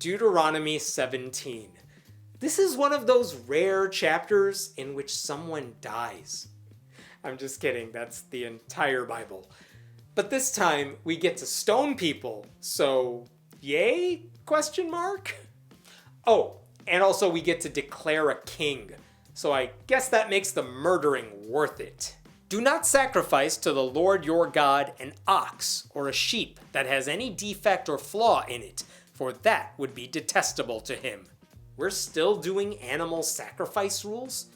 Deuteronomy 17. This is one of those rare chapters in which someone dies. I'm just kidding, that's the entire Bible. But this time we get to stone people, so yay? Question mark? Oh, and also we get to declare a king. So I guess that makes the murdering worth it. Do not sacrifice to the Lord your God an ox or a sheep that has any defect or flaw in it, for that would be detestable to him. We're still doing animal sacrifice rules?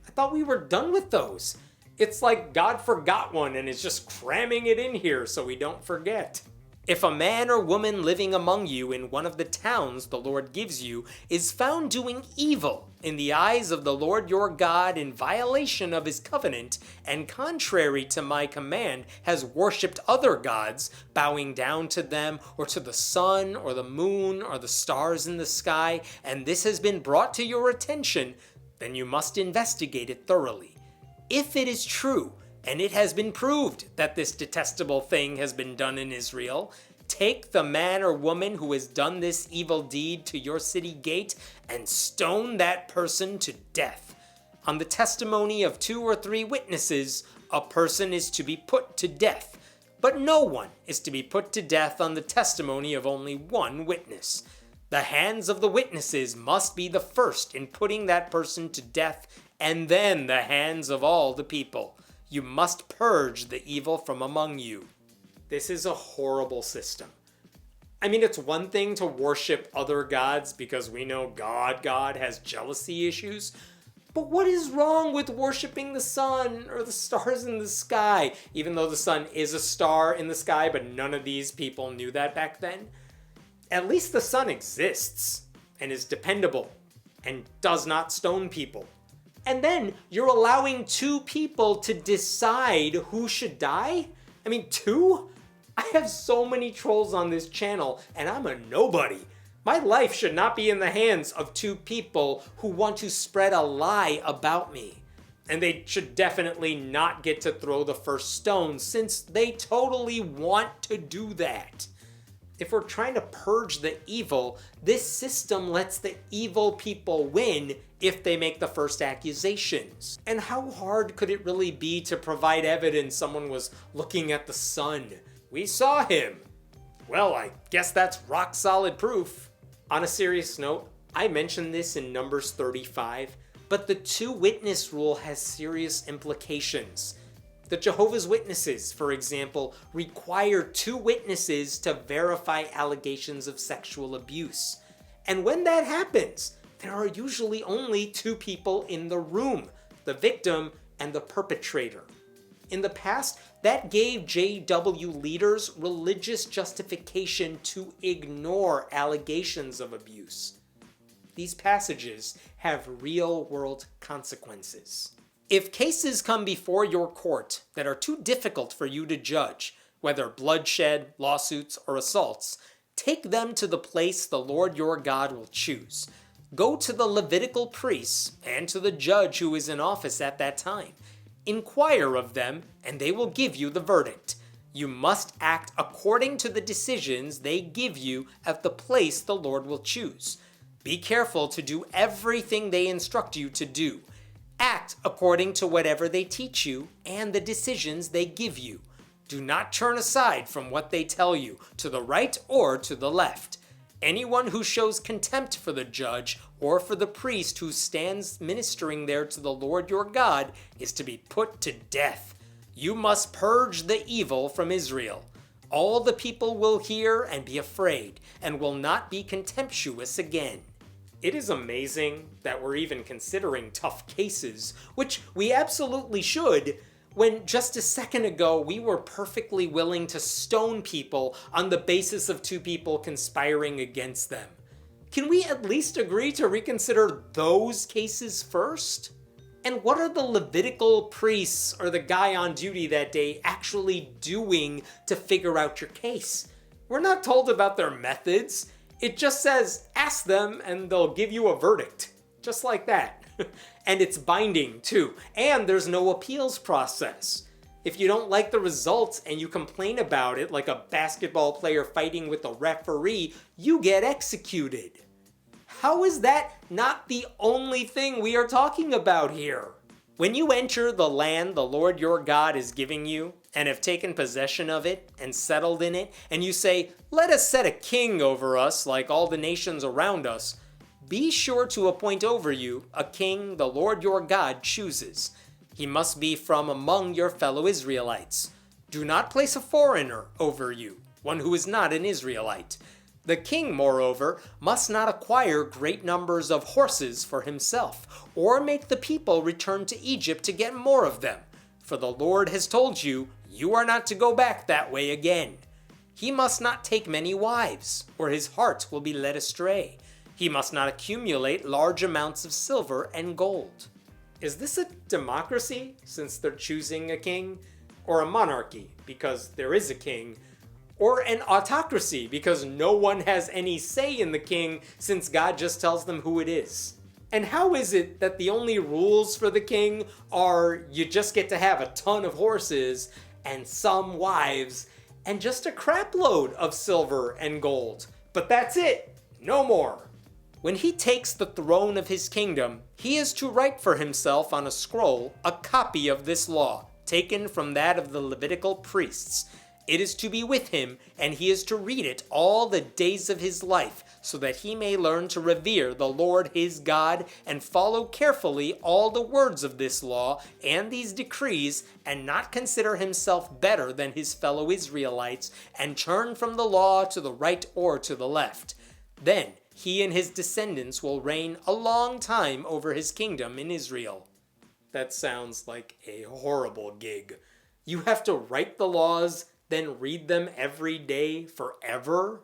I thought we were done with those. It's like God forgot one and is just cramming it in here so we don't forget. If a man or woman living among you in one of the towns the Lord gives you is found doing evil in the eyes of the Lord your God in violation of his covenant, and contrary to my command has worshipped other gods, bowing down to them or to the sun or the moon or the stars in the sky, and this has been brought to your attention, then you must investigate it thoroughly. If it is true, and it has been proved that this detestable thing has been done in Israel, take the man or woman who has done this evil deed to your city gate and stone that person to death. On the testimony of 2 or 3 witnesses, a person is to be put to death, but no one is to be put to death on the testimony of only 1 witness. The hands of the witnesses must be the first in putting that person to death, and then the hands of all the people. You must purge the evil from among you. This is a horrible system. I mean, it's one thing to worship other gods because we know God has jealousy issues. But what is wrong with worshiping the sun or the stars in the sky? Even though the sun is a star in the sky, but none of these people knew that back then. At least the sun exists and is dependable and does not stone people. And then you're allowing 2 people to decide who should die? I mean, 2? I have so many trolls on this channel, and I'm a nobody. My life should not be in the hands of 2 people who want to spread a lie about me. And they should definitely not get to throw the first stone, since they totally want to do that. If we're trying to purge the evil, this system lets the evil people win if they make the first accusations. And how hard could it really be to provide evidence someone was looking at the sun? We saw him. Well, I guess that's rock solid proof. On a serious note, I mentioned this in Numbers 35, but the 2 witness rule has serious implications. The Jehovah's Witnesses, for example, require 2 witnesses to verify allegations of sexual abuse. And when that happens, there are usually only 2 people in the room, the victim and the perpetrator. In the past, that gave JW leaders religious justification to ignore allegations of abuse. These passages have real-world consequences. If cases come before your court that are too difficult for you to judge, whether bloodshed, lawsuits, or assaults, take them to the place the Lord your God will choose. Go to the Levitical priests and to the judge who is in office at that time. Inquire of them, and they will give you the verdict. You must act according to the decisions they give you at the place the Lord will choose. Be careful to do everything they instruct you to do. Act according to whatever they teach you and the decisions they give you. Do not turn aside from what they tell you, to the right or to the left. Anyone who shows contempt for the judge or for the priest who stands ministering there to the Lord your God is to be put to death. You must purge the evil from Israel. All the people will hear and be afraid, and will not be contemptuous again. It is amazing that we're even considering tough cases, which we absolutely should, when just a second ago we were perfectly willing to stone people on the basis of 2 people conspiring against them. Can we at least agree to reconsider those cases first? And what are the Levitical priests or the guy on duty that day actually doing to figure out your case? We're not told about their methods. It just says, ask them and they'll give you a verdict. Just like that. And it's binding too. And there's no appeals process. If you don't like the results and you complain about it like a basketball player fighting with a referee, you get executed. How is that not the only thing we are talking about here? When you enter the land the Lord your God is giving you, and have taken possession of it and settled in it, and you say, "Let us set a king over us like all the nations around us," be sure to appoint over you a king the Lord your God chooses. He must be from among your fellow Israelites. Do not place a foreigner over you, one who is not an Israelite. The king, moreover, must not acquire great numbers of horses for himself, or make the people return to Egypt to get more of them. For the Lord has told you, you are not to go back that way again. He must not take many wives, or his heart will be led astray. He must not accumulate large amounts of silver and gold. Is this a democracy, since they're choosing a king? Or a monarchy, because there is a king? Or an autocracy, because no one has any say in the king, since God just tells them who it is? And how is it that the only rules for the king are you just get to have a ton of horses and some wives and just a crap load of silver and gold? But that's it, no more. When he takes the throne of his kingdom, he is to write for himself on a scroll a copy of this law, taken from that of the Levitical priests. It is to be with him, and he is to read it all the days of his life, so that he may learn to revere the Lord his God and follow carefully all the words of this law and these decrees, and not consider himself better than his fellow Israelites, and turn from the law to the right or to the left. Then he and his descendants will reign a long time over his kingdom in Israel. That sounds like a horrible gig. You have to write the laws, then read them every day forever?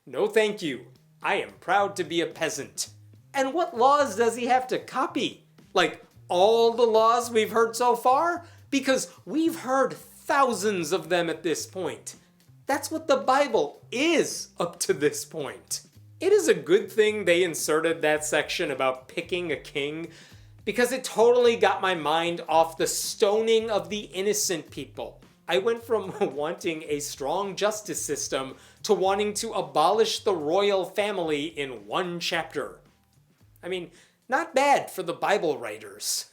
No thank you. I am proud to be a peasant. And what laws does he have to copy? Like all the laws we've heard so far? Because we've heard thousands of them at this point. That's what the Bible is up to this point. It is a good thing they inserted that section about picking a king, because it totally got my mind off the stoning of the innocent people. I went from wanting a strong justice system to wanting to abolish the royal family in one chapter. I mean, not bad for the Bible writers.